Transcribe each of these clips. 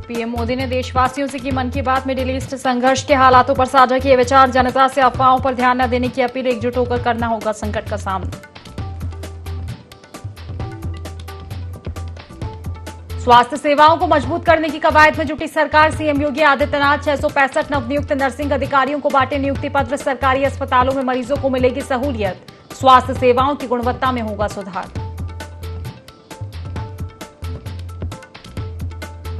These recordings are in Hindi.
पीएम मोदी ने देशवासियों से की मन की बात, मिडिल ईस्ट संघर्ष के हालातों पर साझा किए विचार, जनता से अफवाहों पर ध्यान न देने की अपील, एकजुट होकर करना होगा संकट का सामना। स्वास्थ्य सेवाओं को मजबूत करने की कवायद में जुटी सरकार, सीएम योगी आदित्यनाथ 665 नवनियुक्त नर्सिंग अधिकारियों को बांटे नियुक्ति पत्र, सरकारी अस्पतालों में मरीजों को मिलेगी सहूलियत, स्वास्थ्य सेवाओं की गुणवत्ता में होगा सुधार।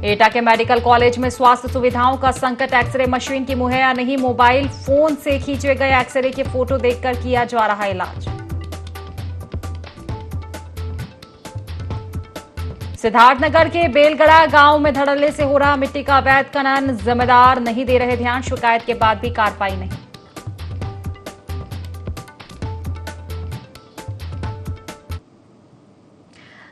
एटा के मेडिकल कॉलेज में स्वास्थ्य सुविधाओं का संकट, एक्सरे मशीन की मुहैया नहीं, मोबाइल फोन से खींचे गए एक्सरे के फोटो देखकर किया जा रहा इलाज। सिद्धार्थनगर के बेलगड़ा गांव में धड़ल्ले से हो रहा मिट्टी का अवैध खनन, जिम्मेदार नहीं दे रहे ध्यान, शिकायत के बाद भी कार्रवाई नहीं।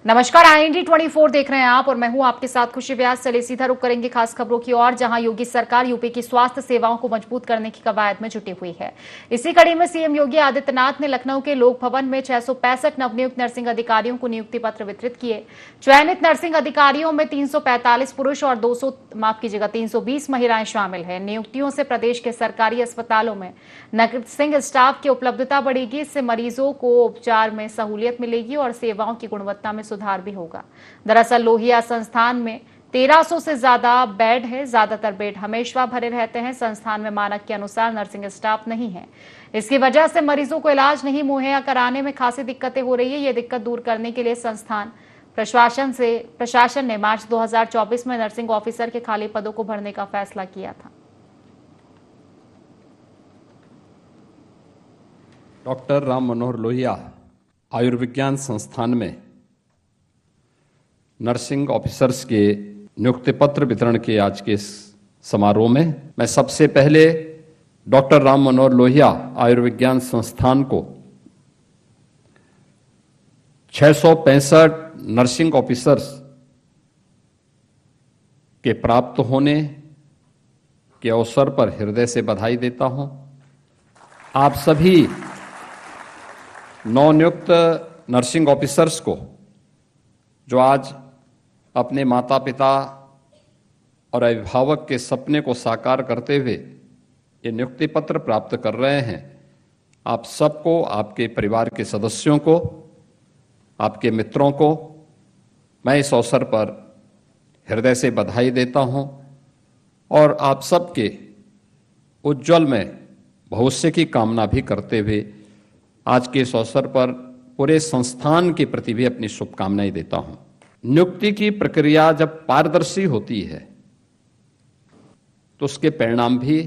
नमस्कार, IND 24 देख रहे हैं आप और मैं हूं आपके साथ खुशी व्यास। चलिए सीधा रुख करेंगे खास खबरों की ओर, जहां योगी सरकार यूपी की स्वास्थ्य सेवाओं को मजबूत करने की कवायद में जुटी हुई है। इसी कड़ी में सीएम योगी आदित्यनाथ ने लखनऊ के लोक भवन में 665 नवनियुक्त नर्सिंग अधिकारियों को नियुक्ति पत्र वितरित किए। चयनित नर्सिंग अधिकारियों में 345 पुरुष और 320 महिलाएं शामिल हैं। नियुक्तियों से प्रदेश के सरकारी अस्पतालों में नर्सिंग स्टाफ की उपलब्धता बढ़ेगी, इससे मरीजों को उपचार में सहूलियत मिलेगी और सेवाओं की गुणवत्ता में सुधार भी होगा। दरअसल लोहिया संस्थान में 1300 से ज्यादा बेड है, ज्यादातर बेड हमेशा भरे रहते हैं। संस्थान में मानक के अनुसार नर्सिंग स्टाफ नहीं है, इसकी वजह से मरीजों को इलाज नहीं मुहैया कराने में खासी दिक्कतें हो रही है। ये दिक्कत दूर करने के लिए संस्थान प्रशासन ने मार्च 2024 में नर्सिंग ऑफिसर के खाली पदों को भरने का फैसला किया था। डॉक्टर राम मनोहर लोहिया आयुर्विज्ञान संस्थान में नर्सिंग ऑफिसर्स के नियुक्ति पत्र वितरण के आज के इस समारोह में मैं सबसे पहले डॉक्टर राम मनोहर लोहिया आयुर्विज्ञान संस्थान को 665 नर्सिंग ऑफिसर्स के प्राप्त होने के अवसर पर हृदय से बधाई देता हूं। आप सभी नवनियुक्त नर्सिंग ऑफिसर्स को जो आज अपने माता पिता और अभिभावक के सपने को साकार करते हुए ये नियुक्ति पत्र प्राप्त कर रहे हैं, आप सबको, आपके परिवार के सदस्यों को, आपके मित्रों को मैं इस अवसर पर हृदय से बधाई देता हूं और आप सबके उज्जवल में भविष्य की कामना भी करते हुए आज के इस अवसर पर पूरे संस्थान के प्रति भी अपनी शुभकामनाएं देता हूं। नियुक्ति की प्रक्रिया जब पारदर्शी होती है तो उसके परिणाम भी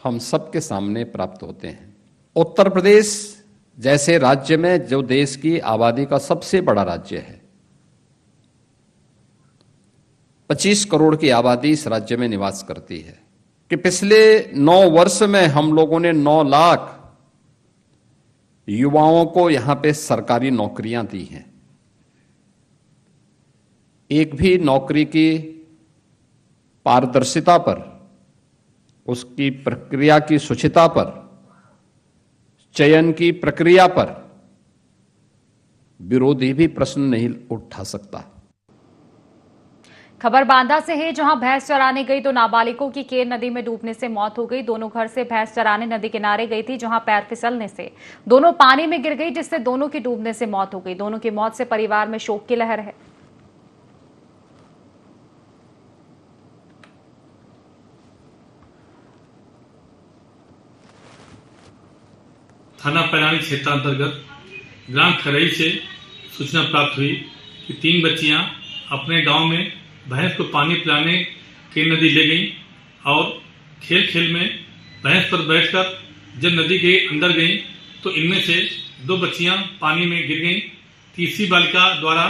हम सबके सामने प्राप्त होते हैं। उत्तर प्रदेश जैसे राज्य में, जो देश की आबादी का सबसे बड़ा राज्य है, 25 करोड़ की आबादी इस राज्य में निवास करती है, कि पिछले 9 वर्ष में हम लोगों ने 9 लाख युवाओं को यहां पे सरकारी नौकरियां दी हैं। एक भी नौकरी की पारदर्शिता पर, उसकी प्रक्रिया की शुचिता पर, चयन की प्रक्रिया पर विरोधी भी प्रश्न नहीं उठा सकता। खबर बांदा से है, जहां भैंस चराने गई तो नाबालिगों की केन नदी में डूबने से मौत हो गई। दोनों घर से भैंस चराने नदी किनारे गई थी, जहां पैर फिसलने से दोनों पानी में गिर गई, जिससे दोनों की डूबने से मौत हो गई। दोनों की मौत से परिवार में शोक की लहर है। थाना पैरानी क्षेत्र अंतर्गत ग्राम खरई से सूचना प्राप्त हुई कि 3 बच्चियां अपने गांव में भैंस को पानी पिलाने के नदी ले गईं और खेल खेल में भैंस पर बैठकर जब नदी के अंदर गईं तो इनमें से 2 बच्चियां पानी में गिर गईं। तीसरी बालिका द्वारा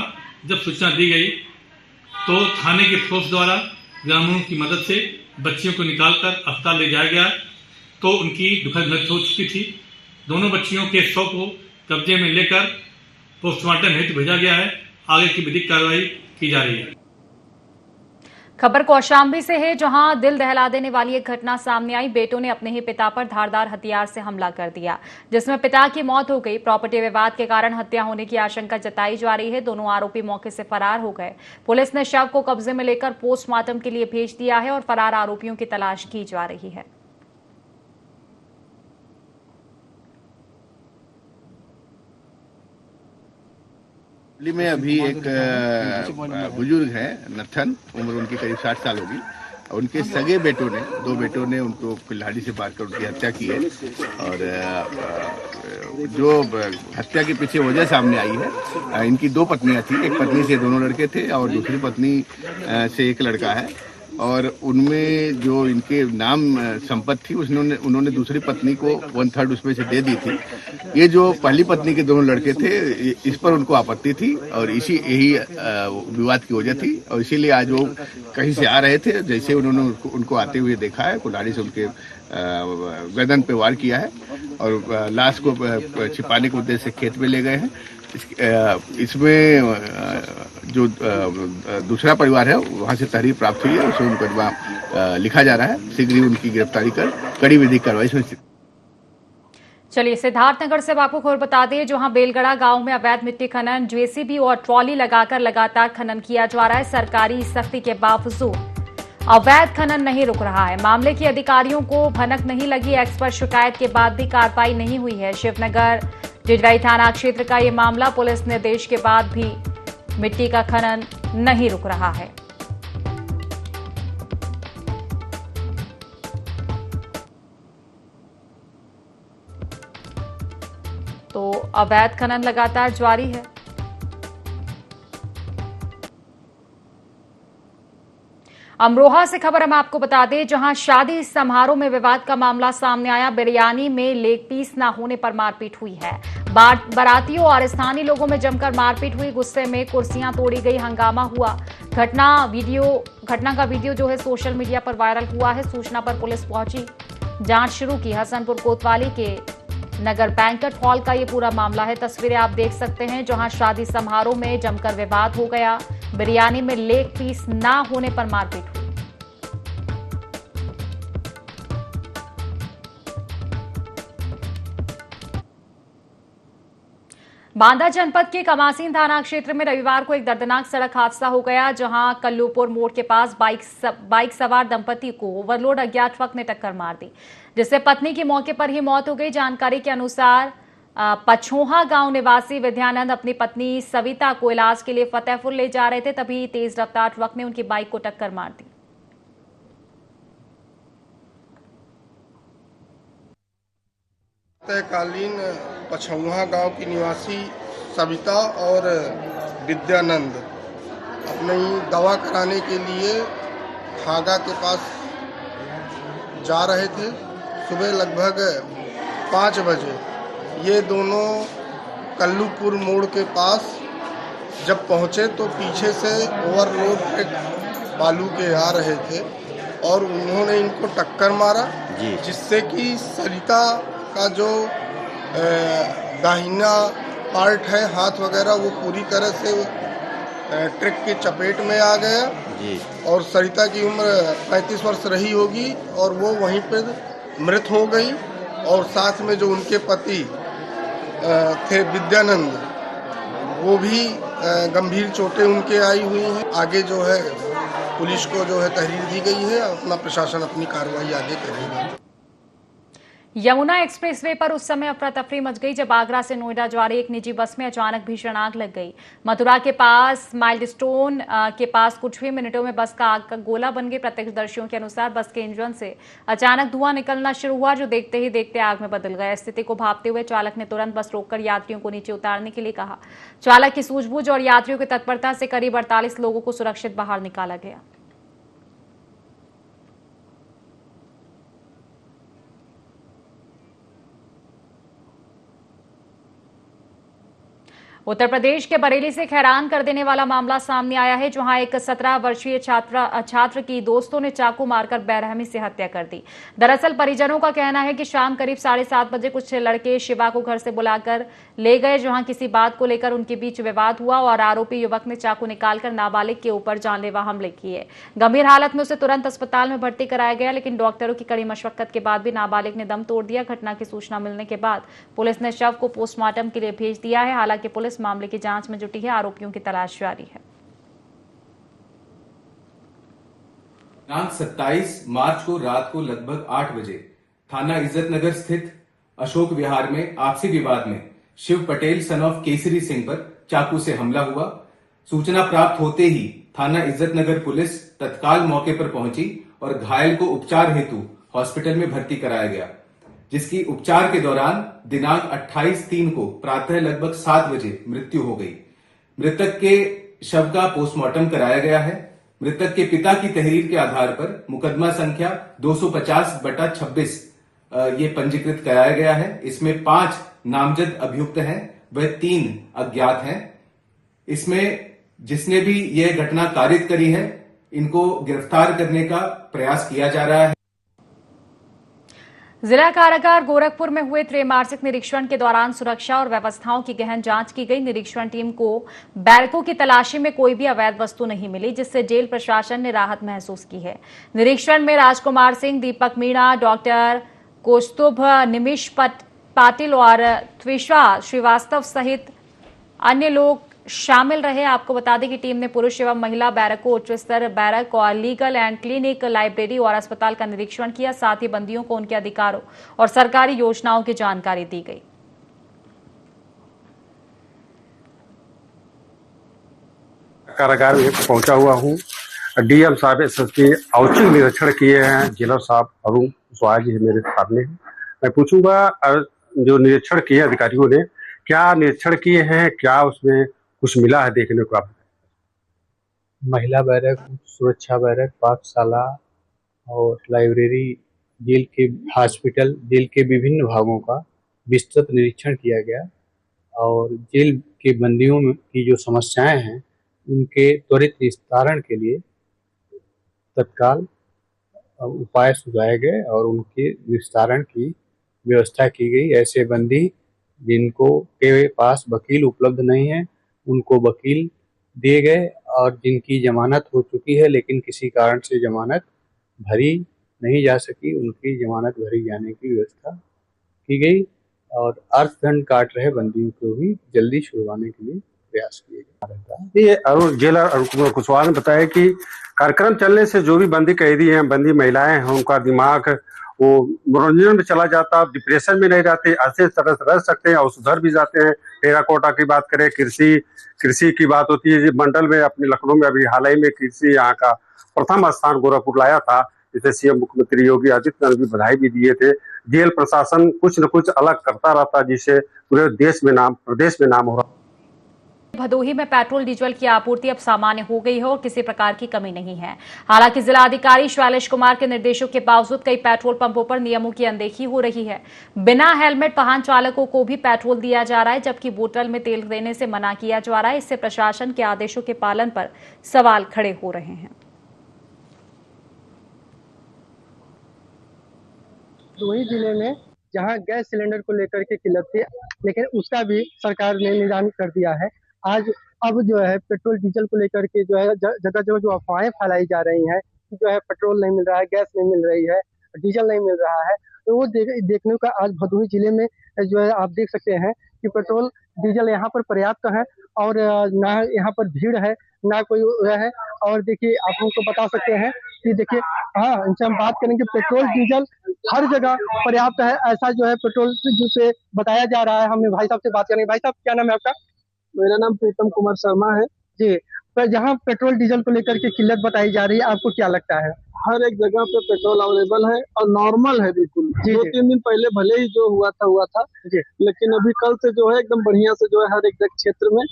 जब सूचना दी गई तो थाने के फोर्स द्वारा ग्रामीणों की मदद से बच्चियों को निकालकर अस्पताल ले जाया गया तो उनकी दुखद मृत्यु हो चुकी थी। दोनों बच्चियों के शव को कब्जे में लेकर पोस्टमार्टम हेतु भेजा गया है। आगे की विधिक कार्रवाई की जा रही है। खबर कौशाम्बी से है, जहां दिल दहला देने वाली एक घटना सामने आई। बेटों ने अपने ही पिता पर धारदार हथियार से हमला कर दिया, जिसमें पिता की मौत हो गई। प्रॉपर्टी विवाद के कारण हत्या होने की आशंका जताई जा रही है। दोनों आरोपी मौके से फरार हो गए। पुलिस ने शव को कब्जे में लेकर पोस्टमार्टम के लिए भेज दिया है और फरार आरोपियों की तलाश की जा रही है। दिल्ली में अभी एक बुजुर्ग है नथन, उम्र उनकी करीब 60 साल होगी। उनके सगे बेटों ने, 2 बेटों ने उनको कुल्हाड़ी से मारकर उनकी हत्या की है। और जो हत्या के पीछे वजह सामने आई है, इनकी 2 पत्नियां थी। एक पत्नी से 2 लड़के थे और दूसरी पत्नी से 1 लड़का है। और उनमें जो इनके नाम संपत्ति थी, उन्होंने दूसरी पत्नी को 1/3 उसमें से दे दी थी। ये जो पहली पत्नी के दोनों लड़के थे, इस पर उनको आपत्ति थी और यही विवाद की वजह थी। और इसीलिए आज वो कहीं से आ रहे थे, जैसे उन्होंने उनको आते हुए देखा है, कुल्हाड़ी से उनके गर्दन पे वार किया है और लाश को छिपाने के उद्देश्य से खेत में ले गए हैं। इसमें जो दूसरा परिवार है, वहां से तहरीर प्राप्त हुई है, उसमें मुकदमा लिखा जा रहा है। शीघ्र ही उनकी गिरफ्तारी कर कड़ी विधिक कार्रवाई सुनिश्चित। चलिए, सिद्धार्थनगर से आपको खबर बता दें, जहां बेलगड़ा गांव में अवैध मिट्टी खनन, जेसीबी और ट्रॉली लगाकर लगातार खनन किया जा रहा है। सरकारी सख्ती के बावजूद अवैध खनन नहीं रुक रहा है। मामले की अधिकारियों को भनक नहीं लगी। एक्स पर शिकायत के बाद भी कार्रवाई नहीं हुई है। शिवनगर जिजराई थाना क्षेत्र का ये मामला, पुलिस निर्देश के बाद भी मिट्टी का खनन नहीं रुक रहा है। तो अवैध खनन लगातार जारी है। अमरोहा से खबर हम आपको बता दें, जहां शादी समारोह में विवाद का मामला सामने आया। बिरयानी में लेग पीस न होने पर मारपीट हुई है। बारातियों और स्थानीय लोगों में जमकर मारपीट हुई। गुस्से में कुर्सियां तोड़ी गई, हंगामा हुआ। घटना का वीडियो जो है सोशल मीडिया पर वायरल हुआ है। सूचना पर पुलिस पहुंची, जांच शुरू की। हसनपुर कोतवाली के नगर बैंक्वेट हॉल का ये पूरा मामला है। तस्वीरें आप देख सकते हैं, जहां शादी समारोह में जमकर विवाद हो गया। बिरयानी में लेग पीस ना होने पर मारपीट हुई। बांदा जनपद के कमासीन थाना क्षेत्र में रविवार को एक दर्दनाक सड़क हादसा हो गया, जहां कल्लूपुर मोड़ के पास बाइक सवार दंपति को ओवरलोड अज्ञात ट्रक ने टक्कर मार दी, जिससे पत्नी की मौके पर ही मौत हो गई। जानकारी के अनुसार पछोहा गांव निवासी विद्यानंद अपनी पत्नी सविता को इलाज के लिए फतेहपुर ले जा रहे थे, तभी तेज रफ्तार ट्रक ने उनकी बाइक को टक्कर मार दी। तयकालीन पछौहा गांव की निवासी सविता और विद्यानंद अपनी दवा कराने के लिए खागा के पास जा रहे थे। सुबह लगभग 5 बजे ये दोनों कल्लूपुर मोड़ के पास जब पहुंचे तो पीछे से ओवरलोड ट्रक बालू के आ रहे थे और उन्होंने इनको टक्कर मारा, जिससे कि सरिता का जो दाहिना पार्ट है, हाथ वगैरह, वो पूरी तरह से ट्रक की चपेट में आ गया जी। और सरिता की उम्र 35 वर्ष रही होगी और वो वहीं पर मृत हो गई। और साथ में जो उनके पति थे विद्यानंद, वो भी गंभीर चोटें उनके आई हुई हैं। आगे जो है पुलिस को जो है तहरीर दी गई है, अपना प्रशासन अपनी कार्रवाई आगे करेगा। यमुना एक्सप्रेसवे पर उस समय अफरा तफरी मच गई जब आगरा से नोएडा जा रही एक निजी बस में अचानक भीषण आग लग गई। मथुरा के पास माइलस्टोन के पास कुछ ही मिनटों में बस का आग का गोला बन गई। प्रत्यक्षदर्शियों के अनुसार बस के इंजन से अचानक धुआं निकलना शुरू हुआ, जो देखते ही देखते आग में बदल गया। स्थिति को भांपते हुए चालक ने तुरंत बस रोककर यात्रियों को नीचे उतारने के लिए कहा। चालक की सूझबूझ और यात्रियों की तत्परता से करीब 48 लोगों को सुरक्षित बाहर निकाला गया। उत्तर प्रदेश के बरेली से हैरान कर देने वाला मामला सामने आया है, जहां एक 17 वर्षीय छात्र की दोस्तों ने चाकू मारकर बेरहमी से हत्या कर दी। दरअसल परिजनों का कहना है कि शाम करीब 7:30 बजे कुछ लड़के शिवा को घर से बुलाकर ले गए, जहां किसी बात को लेकर उनके बीच विवाद हुआ और आरोपी युवक ने चाकू निकालकर नाबालिग के ऊपर जानलेवा हमले किए। गंभीर हालत में उसे तुरंत अस्पताल में भर्ती कराया गया, लेकिन डॉक्टरों की कड़ी मशक्कत के बाद भी नाबालिग ने दम तोड़ दिया। घटना की सूचना मिलने के बाद पुलिस ने शव को पोस्टमार्टम के लिए भेज दिया है। हालांकि पुलिस मामले की जांच में जुटी है, आरोपियों की तलाश जारी है। दिनांक 27 मार्च को रात को लगभग 8 बजे थाना इज्जत नगर स्थित अशोक विहार में आपसी विवाद में शिव पटेल सन ऑफ केसरी सिंह पर चाकू से हमला हुआ। सूचना प्राप्त होते ही थाना इज्जत नगर पुलिस तत्काल मौके पर पहुंची और घायल को उपचार हेतु हॉस्पिटल में भर्ती कराया गया, जिसकी उपचार के दौरान दिनांक 28/3 को प्रातः लगभग 7 बजे मृत्यु हो गई। मृतक के शव का पोस्टमार्टम कराया गया है। मृतक के पिता की तहरीर के आधार पर मुकदमा संख्या 250/26 ये पंजीकृत कराया गया है। इसमें 5 नामजद अभियुक्त हैं व 3 अज्ञात हैं। इसमें जिसने भी यह घटना कारित करी है, इनको गिरफ्तार करने का प्रयास किया जा रहा है। जिला कारागार गोरखपुर में हुए त्रैमासिक निरीक्षण के दौरान सुरक्षा और व्यवस्थाओं की गहन जांच की गई। निरीक्षण टीम को बैरकों की तलाशी में कोई भी अवैध वस्तु नहीं मिली, जिससे जेल प्रशासन ने राहत महसूस की है। निरीक्षण में राजकुमार सिंह, दीपक मीणा, डॉक्टर कौस्तुभ, निमिष पाटिल और त्विषा श्रीवास्तव सहित अन्य लोग शामिल रहे। आपको बता दें कि टीम ने पुरुष एवं महिला बैरकों, उच्च स्तर बैरक और लीगल एंड क्लिनिक, लाइब्रेरी और अस्पताल का निरीक्षण किया। साथ ही बंदियों को उनके अधिकारों और सरकारी योजनाओं की जानकारी दी गई। कारागार में पहुंचा हुआ हूं। डीएम साहब एसएसपी औचक निरीक्षण किए हैं। जेलर साहब अरुण कुशवाहा जी मेरे सामने हैं। मैं पूछूंगा जो निरीक्षण किए अधिकारियों ने क्या निरीक्षण किए हैं, क्या उसमें कुछ मिला है देखने को? आप महिला बैरक, सुरक्षा बैरक, पाकशाला और लाइब्रेरी, जेल के हॉस्पिटल, जेल के विभिन्न भागों का विस्तृत निरीक्षण किया गया और जेल के बंदियों की जो समस्याएं हैं उनके त्वरित निस्तारण के लिए तत्काल उपाय सुझाए गए और उनके निस्तारण की व्यवस्था की गई। ऐसे बंदी जिनको के पास वकील उपलब्ध नहीं है उनको वकील दिए गए और जिनकी जमानत हो चुकी है लेकिन किसी कारण से जमानत भरी नहीं जा सकी, उनकी जमानत भरी जाने की व्यवस्था की गई और अर्थदंड काट रहे बंदियों को भी जल्दी छुड़वाने के लिए प्रयास किए गए। ये अरुण जेलर अरुण कुशवाहा ने बताया कि कार्यक्रम चलने से जो भी बंदी कैदी हैं, बंदी महिलाएं हैं, उनका दिमाग वो मनोरंजन में चला जाता, डिप्रेशन में नहीं रहते, अच्छे तरह से रह सकते हैं और सुधर भी जाते हैं। टेराकोटा की बात करें, कृषि की बात होती है। मंडल में अपने लखनऊ में अभी हाल ही में कृषि यहाँ का प्रथम स्थान गोरखपुर लाया था, जिसे सीएम मुख्यमंत्री योगी आदित्यनाथ भी बधाई भी दिए थे। जेल प्रशासन कुछ न कुछ अलग करता रहता, जिससे पूरे देश में नाम, प्रदेश में नाम हो रहा। भदोही में पेट्रोल डीजल की आपूर्ति अब सामान्य हो गई है और किसी प्रकार की कमी नहीं है। हालांकि जिलाधिकारी शैलेश कुमार के निर्देशों के बावजूद कई पेट्रोल पंपों पर नियमों की अनदेखी हो रही है। बिना हेलमेट वाहन चालकों को भी पेट्रोल दिया जा रहा है, जबकि बोतल में तेल देने से मना किया जा रहा है। इससे प्रशासन के आदेशों के पालन पर सवाल खड़े हो रहे हैं। भदोही जिले में जहां गैस सिलेंडर को लेकर के किल्लत थी, लेकिन उसका भी सरकार ने निदान कर दिया है। आज अब जो है पेट्रोल डीजल को लेकर के जो है जगह जगह जो अफवाहें फैलाई जा रही हैं कि जो है पेट्रोल नहीं मिल रहा है, गैस नहीं मिल रही है, डीजल नहीं मिल रहा है, तो वो देखने का आज भदोही जिले में जो है आप देख सकते हैं कि पेट्रोल डीजल यहाँ पर पर्याप्त है और ना यहाँ पर भीड़ है ना कोई है। और देखिए आप हमको बता सकते हैं कि देखिए इनसे हम बात करेंगे, पेट्रोल डीजल हर जगह पर्याप्त है, ऐसा जो है पेट्रोल से बताया जा रहा है। हमें भाई साहब से बात करेंगे। भाई साहब क्या नाम है आपका? मेरा नाम प्रीतम कुमार शर्मा है जी। पर जहाँ पेट्रोल डीजल को लेकर के किल्लत बताई जा रही है, आपको क्या लगता है? हर एक जगह पे पेट्रोल अवेलेबल है और नॉर्मल है बिल्कुल। 2-3 दिन पहले भले ही जो हुआ था जी, लेकिन अभी कल से जो है एकदम बढ़िया से जो है हर एक क्षेत्र में।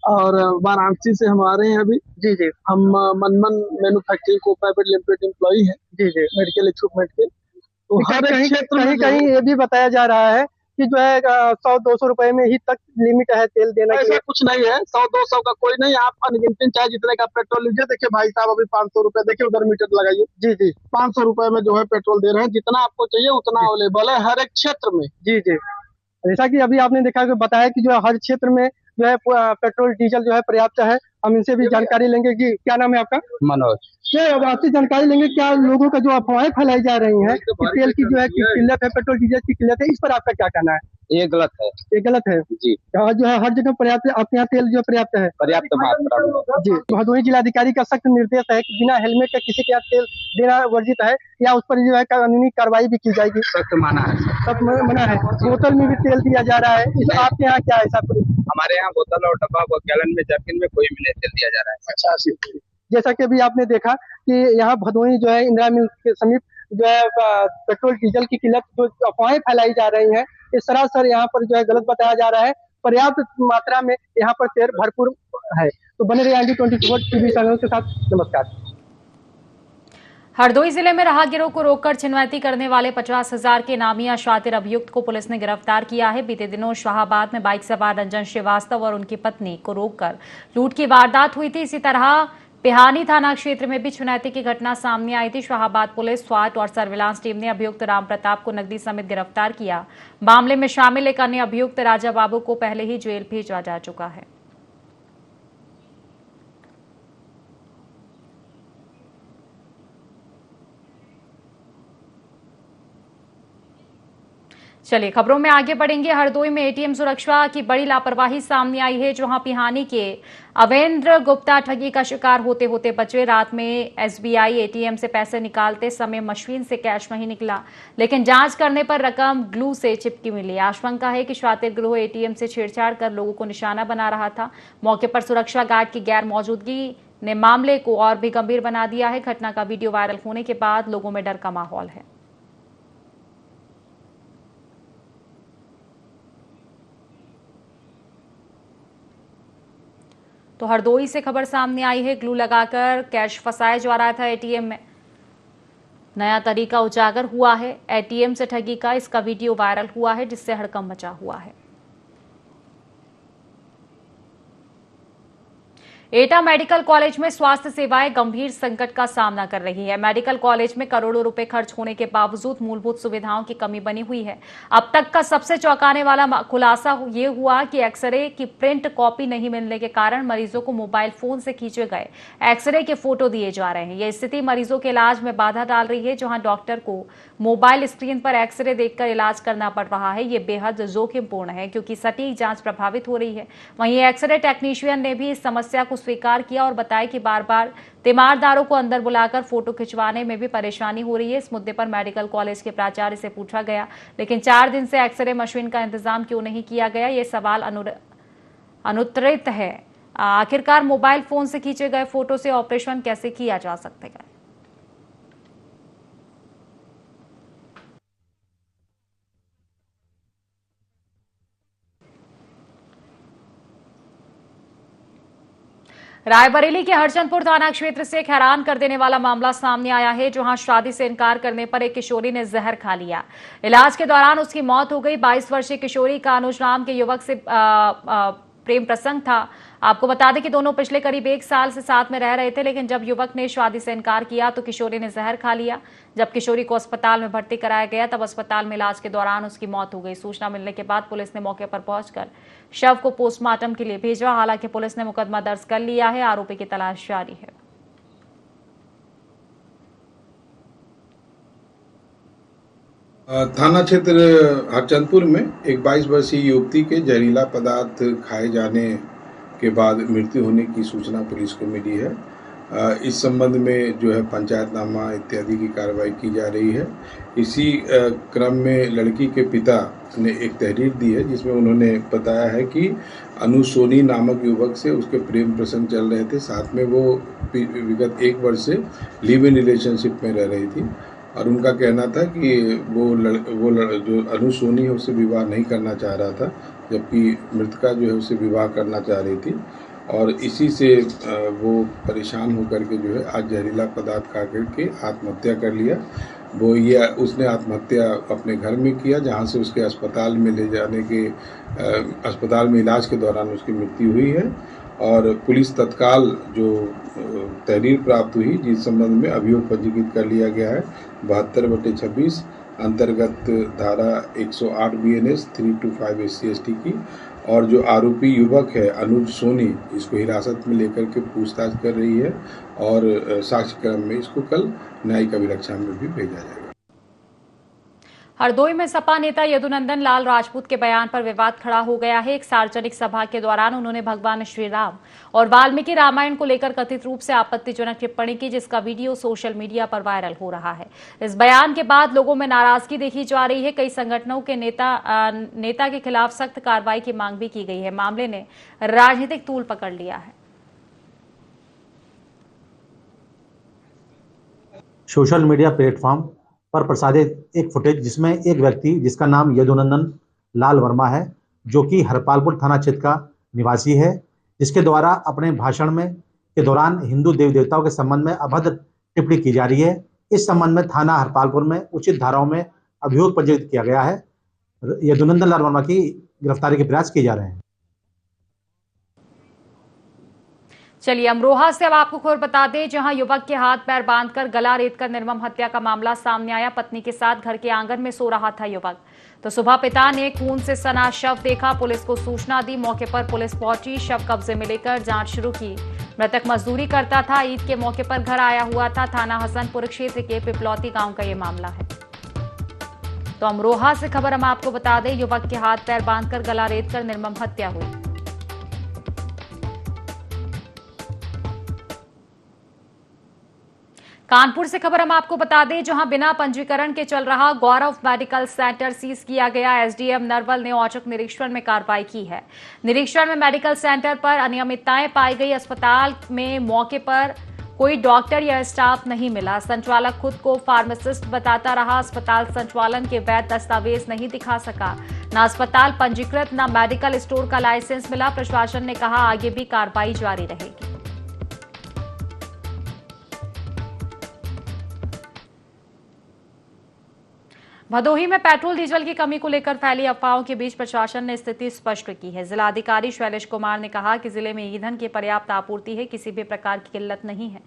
और वाराणसी से हम आ रहे हैं अभी। जी जी। हम मनमन मैन्युफैक्चरिंग को प्राइवेट लिमिटेड एम्प्लॉई है। जी जी। मेडिकल इक्विपमेंट के। तो हर एक क्षेत्र में कहीं ये भी बताया जा रहा है कि जो है 100-200 रुपए में ही तक लिमिट है तेल देने की? ऐसा कुछ नहीं है, 100-200 का कोई नहीं, आप अनगिनती चाहे जितने का पेट्रोल लीजिए। देखिए भाई साहब, अभी 500 रुपए, देखिए उधर मीटर लगाइए। जी जी 500 रुपए में जो है पेट्रोल दे रहे हैं, जितना आपको चाहिए उतना अवेलेबल है हर एक क्षेत्र में। जी जी। जैसा कि अभी आपने देखा कि बताया कि जो है हर क्षेत्र में जो है पेट्रोल डीजल जो है पर्याप्त है। हम इनसे भी जानकारी लेंगे कि क्या नाम है आपका? मनोज। अब आपसे जानकारी लेंगे, क्या लोगों का जो अफवाहें फैलाई जा रही हैं कि तेल की जो है किल्लत है, पेट्रोल डीजल की किल्लत है, इस पर आपका क्या कहना है? ये गलत है ये गलत है जी। जो है हर जगह पर्याप्त, आपके यहाँ तेल जो है पर्याप्त है? पर्याप्त मात्रा में जी। भदोही जिलाधिकारी का सख्त निर्देश है कि बिना हेलमेट के किसी के यहाँ तेल देना वर्जित है, या उस पर जो है कानूनी कार्रवाई भी की जाएगी? सख्त माना है। सब मना है। बोतल में भी तेल दिया जा रहा है, इस आपके यहाँ क्या है ऐसा? हमारे यहाँ बोतल और डब्बा व गैलन में, जर्किन में कोई भी नहीं तेल दिया जा रहा है। अच्छा। जैसा कि अभी आपने देखा कि यहाँ भदोही जो है इंदिरा मिल के समीप जो है पेट्रोल डीजल की किल्लत जो अफवाहें फैलाई जा रही हैं, ये सरासर यहाँ पर जो है गलत बताया जा रहा है। पर्याप्त मात्रा में यहाँ पर तेल भरपूर है। तो बने रहिए IND24 टीवी चैनल के साथ। नमस्कार। हरदोई जिले में राहगीरों को रोककर छिनवैती करने वाले 50,000 के नामिया शातिर अभियुक्त को पुलिस ने गिरफ्तार किया है। बीते दिनों शाहाबाद में बाइक सवार रंजन श्रीवास्तव और उनकी पत्नी को रोककर लूट की वारदात हुई थी। इसी तरह पिहानी थाना क्षेत्र में भी छिनैती की घटना सामने आई थी। शाहाबाद पुलिस, स्वाट और सर्विलांस टीम ने अभियुक्त राम प्रताप को नकदी समेत गिरफ्तार किया। मामले में शामिल एक अन्य अभियुक्त राजा बाबू को पहले ही जेल भेजा जा चुका है। चलिए खबरों में आगे बढ़ेंगे। हरदोई में एटीएम सुरक्षा की बड़ी लापरवाही सामने आई है, जहां पिहानी के अवेंद्र गुप्ता ठगी का शिकार होते होते बचे। रात में SBI एटीएम से पैसे निकालते समय मशीन से कैश नहीं निकला, लेकिन जांच करने पर रकम ग्लू से चिपकी मिली। आशंका है कि शातिर गिरोह एटीएम से छेड़छाड़ कर लोगों को निशाना बना रहा था। मौके पर सुरक्षा गार्ड की गैर मौजूदगी ने मामले को और भी गंभीर बना दिया है। घटना का वीडियो वायरल होने के बाद लोगों में डर का माहौल है। तो हरदोई से खबर सामने आई है, ग्लू लगाकर कैश फंसाया जा रहा था एटीएम में। नया तरीका उजागर हुआ है एटीएम से ठगी का। इसका वीडियो वायरल हुआ है, जिससे हड़कंप मचा हुआ है। एटा मेडिकल कॉलेज में स्वास्थ्य सेवाएं गंभीर संकट का सामना कर रही है। मेडिकल कॉलेज में करोड़ों रुपए खर्च होने के बावजूद मूलभूत सुविधाओं की कमी बनी हुई है। अब तक का सबसे चौंकाने वाला खुलासा ये हुआ कि एक्सरे की प्रिंट कॉपी नहीं मिलने के कारण मरीजों को मोबाइल फोन से खींचे गए एक्सरे के फोटो दिए जा रहे हैं। यह स्थिति मरीजों के इलाज में बाधा डाल रही है, जहां डॉक्टर को मोबाइल स्क्रीन पर एक्सरे देखकर इलाज करना पड़ रहा है। ये बेहद जोखिमपूर्ण है, क्योंकि सटीक जांच प्रभावित हो रही है। वहीं एक्सरे टेक्नीशियन ने भी इस समस्या को स्वीकार किया और बताया कि बार बार तीमारदारों को अंदर बुलाकर फोटो खिंचवाने में भी परेशानी हो रही है। इस मुद्दे पर मेडिकल कॉलेज के प्राचार्य से पूछा गया, लेकिन 4 दिन से एक्सरे मशीन का इंतजाम क्यों नहीं किया गया, ये सवाल अनुत्तरित है। आखिरकार मोबाइल फोन से खींचे गए फोटो से ऑपरेशन कैसे किया जा सकता है? रायबरेली के हरचंदपुर थाना क्षेत्र से एक हैरान कर देने वाला मामला सामने आया है, जहां शादी से इनकार करने पर एक किशोरी ने जहर खा लिया। इलाज के दौरान उसकी मौत हो गई। 22 वर्षीय किशोरी का अनुज नाम के युवक से प्रेम प्रसंग था। आपको बता दें कि दोनों पिछले करीब 1 साल से साथ में रह रहे थे, लेकिन जब युवक ने शादी से इनकार किया तो किशोरी ने जहर खा लिया। जब किशोरी को अस्पताल में भर्ती कराया गया, तब अस्पताल में इलाज के दौरान उसकी मौत हो गई। सूचना मिलने के बाद पुलिस ने मौके पर पहुंचकर शव को पोस्टमार्टम के लिए भेजा। हालांकि पुलिस ने मुकदमा दर्ज कर लिया है, आरोपी की तलाश जारी है। थाना क्षेत्र हरचंदपुर में एक 22 वर्षीय युवती के जहरीला पदार्थ खाए जाने के बाद मृत्यु होने की सूचना पुलिस को मिली है। इस संबंध में जो है पंचायतनामा इत्यादि की कार्रवाई की जा रही है। इसी क्रम में लड़की के पिता ने एक तहरीर दी है, जिसमें उन्होंने बताया है कि अनुज सोनी नामक युवक से उसके प्रेम प्रसंग चल रहे थे। साथ में वो विगत 1 वर्ष से लिव इन रिलेशनशिप में रह रही थी और उनका कहना था कि वो जो अनुज सोनी है उससे विवाह नहीं करना चाह रहा था, जबकि मृतका जो है उससे विवाह करना चाह रही थी। और इसी से वो परेशान होकर के जो है आज जहरीला पदार्थ खा करके आत्महत्या कर लिया। वो ये उसने आत्महत्या अपने घर में किया, जहाँ से उसके अस्पताल में ले जाने के अस्पताल में इलाज के दौरान उसकी मृत्यु हुई है। और पुलिस तत्काल जो तहरीर प्राप्त हुई जिस संबंध में अभियोग पंजीकृत कर लिया गया है 72/26 अंतर्गत धारा 108 BNS 325 SC/ST की। और जो आरोपी युवक है अनुज सोनी, इसको हिरासत में लेकर के पूछताछ कर रही है और साक्ष्य क्रम में इसको कल न्यायिक अभिरक्षा में भी भेजा जाएगा। हरदोई में सपा नेता यदुनंदन लाल राजपूत के बयान पर विवाद खड़ा हो गया है। एक सार्वजनिक सभा के दौरान उन्होंने भगवान श्री राम और वाल्मीकि रामायण को लेकर कथित रूप से आपत्तिजनक टिप्पणी की, जिसका वीडियो सोशल मीडिया पर वायरल हो रहा है। इस बयान के बाद लोगों में नाराजगी देखी जा रही है। कई संगठनों के नेता के खिलाफ सख्त कार्रवाई की मांग भी की गई है। मामले ने राजनीतिक तूल पकड़ लिया है। सोशल मीडिया प्लेटफॉर्म पर प्रसारित एक फुटेज जिसमें एक व्यक्ति जिसका नाम यदुनंदन लाल वर्मा है, जो कि हरपालपुर थाना क्षेत्र का निवासी है, जिसके द्वारा अपने भाषण में के दौरान हिंदू देवी देवताओं के संबंध में अभद्र टिप्पणी की जा रही है। इस संबंध में थाना हरपालपुर में उचित धाराओं में अभियोग पंजीकृत किया गया है। यदुनंदन लाल वर्मा की गिरफ्तारी के प्रयास किए जा रहे हैं। चलिए अमरोहा से अब आपको खबर बता दें, जहां युवक के हाथ पैर बांधकर गला रेतकर निर्मम हत्या का मामला सामने आया। पत्नी के साथ घर के आंगन में सो रहा था युवक, तो सुबह पिता ने खून से सना शव देखा। पुलिस को सूचना दी, मौके पर पुलिस पहुंची, शव कब्जे में लेकर जांच शुरू की। मृतक मजदूरी करता था, ईद के मौके पर घर आया हुआ था। थाना हसनपुर क्षेत्र के पिपलौती गांव का ये मामला है। तो अमरोहा से खबर हम आपको बता दें, युवक के हाथ पैर बांधकर गला रेतकर निर्मम हत्या हुई। कानपुर से खबर हम आपको बता दें, जहां बिना पंजीकरण के चल रहा गौरव मेडिकल सेंटर सीज किया गया। एसडीएम नरवल ने औचक निरीक्षण में कार्रवाई की है। निरीक्षण में मेडिकल सेंटर पर अनियमितताएं पाई गई। अस्पताल में मौके पर कोई डॉक्टर या स्टाफ नहीं मिला। संचालक खुद को फार्मासिस्ट बताता रहा। अस्पताल संचालन के वैध दस्तावेज नहीं दिखा सका। न अस्पताल पंजीकृत न मेडिकल स्टोर का लाइसेंस मिला। प्रशासन ने कहा आगे भी कार्रवाई जारी रहेगी। भदोही में पेट्रोल डीजल की कमी को लेकर फैली अफवाहों के बीच प्रशासन ने स्थिति स्पष्ट की है। जिलाधिकारी शैलेश कुमार ने कहा कि जिले में ईंधन की पर्याप्त आपूर्ति है, किसी भी प्रकार की किल्लत नहीं है।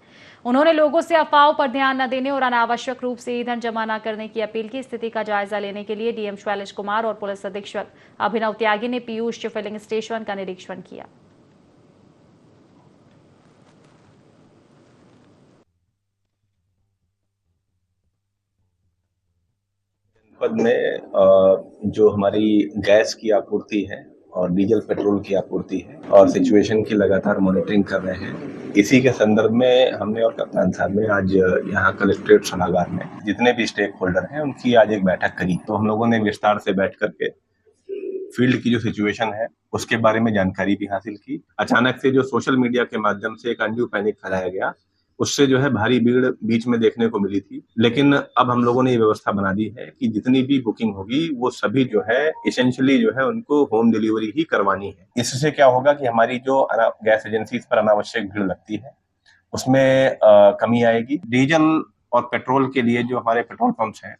उन्होंने लोगों से अफवाहों पर ध्यान न देने और अनावश्यक रूप से ईंधन जमा न करने की अपील की। स्थिति का जायजा लेने के लिए डीएम शैलेश कुमार और पुलिस अधीक्षक अभिनव त्यागी ने पीयूष फिलिंग स्टेशन का निरीक्षण किया। जनपद में जो हमारी गैस की आपूर्ति है और डीजल पेट्रोल की आपूर्ति है और सिचुएशन की लगातार मॉनिटरिंग कर रहे हैं। इसी के संदर्भ में हमने और कप्तान साहब ने आज यहाँ कलेक्ट्रेट सभागार में जितने भी स्टेक होल्डर हैं उनकी आज एक बैठक करी। तो हम लोगों ने विस्तार से बैठ करके फील्ड की जो सिचुएशन है उसके बारे में जानकारी भी हासिल की। अचानक से जो सोशल मीडिया के माध्यम से एक अनड्यू पैनिक फैलाया गया, उससे जो है भारी भीड़ बीच में देखने को मिली थी। लेकिन अब हम लोगों ने ये व्यवस्था बना दी है कि जितनी भी बुकिंग होगी वो सभी जो है एसेंशियली जो है उनको होम डिलीवरी ही करवानी है। इससे क्या होगा कि हमारी जो गैस एजेंसीज पर अनावश्यक भीड़ लगती है उसमें कमी आएगी। डीजल और पेट्रोल के लिए जो हमारे पेट्रोल पंप्स हैं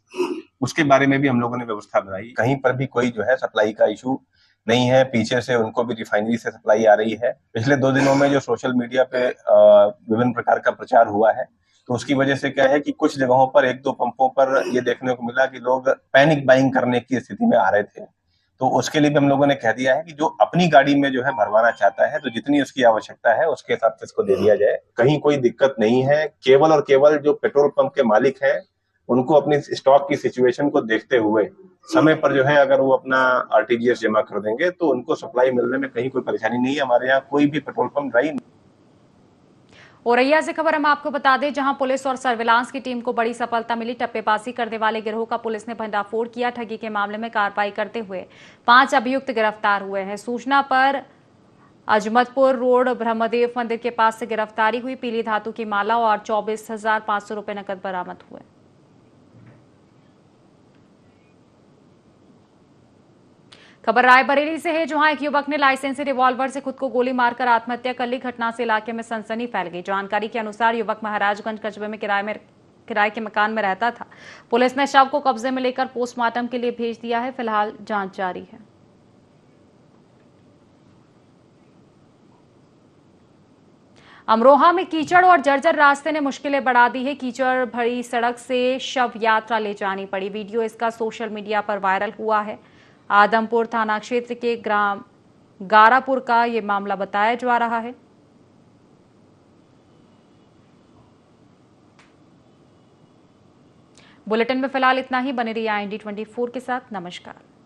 उसके बारे में भी हम लोगों ने व्यवस्था बनाई। कहीं पर भी कोई जो है सप्लाई का इशू नहीं है। पीछे से उनको भी रिफाइनरी से सप्लाई आ रही है। पिछले 2 दिनों में जो सोशल मीडिया पे विभिन्न प्रकार का प्रचार हुआ है तो उसकी वजह से क्या है कि कुछ जगहों पर 1-2 पंपों पर ये देखने को मिला कि लोग पैनिक बाइंग करने की स्थिति में आ रहे थे। तो उसके लिए भी हम लोगों ने कह दिया है कि जो अपनी गाड़ी में जो है भरवाना चाहता है तो जितनी उसकी आवश्यकता है उसके हिसाब से इसको दे दिया जाए। कहीं कोई दिक्कत नहीं है। केवल और केवल जो पेट्रोल पंप के मालिक है उनको अपनी स्टॉक की सिचुएशन को देखते हुए समय पर जो है अगर वो अपना आरटीजीएस जमा कर देंगे तो उनको सप्लाई मिलने में कहीं कोई परेशानी नहीं है। हमारे यहाँ कोई भी पेट्रोल पंप ड्राई नहीं। औरैया से खबर हम आपको बता दें, जहां पुलिस और सर्विलांस की टीम को बड़ी सफलता मिली। टप्पेबाजी करने वाले गिरोह का पुलिस ने भंडाफोड़ किया। ठगी के मामले में कार्रवाई करते हुए 5 अभियुक्त गिरफ्तार हुए हैं। सूचना पर अजमतपुर रोड ब्रह्मदेव मंदिर के पास से गिरफ्तारी हुई। पीली धातु की माला और 24,500 रुपए नकद बरामद हुए। खबर रायबरेली से है, जहां एक युवक ने लाइसेंसी रिवॉल्वर से खुद को गोली मारकर आत्महत्या कर ली। घटना से इलाके में सनसनी फैल गई। जानकारी के अनुसार युवक महाराजगंज कस्बे में किराए के मकान में रहता था। पुलिस ने शव को कब्जे में लेकर पोस्टमार्टम के लिए भेज दिया है। फिलहाल जांच जारी है। अमरोहा में कीचड़ और जर्जर रास्ते ने मुश्किलें बढ़ा दी है। कीचड़ भरी सड़क से शव यात्रा ले जानी पड़ी। वीडियो इसका सोशल मीडिया पर वायरल हुआ है। आदमपुर थाना क्षेत्र के ग्राम गारापुर का ये मामला बताया जा रहा है। बुलेटिन में फिलहाल इतना ही। बने रहिए IND24 के साथ। नमस्कार।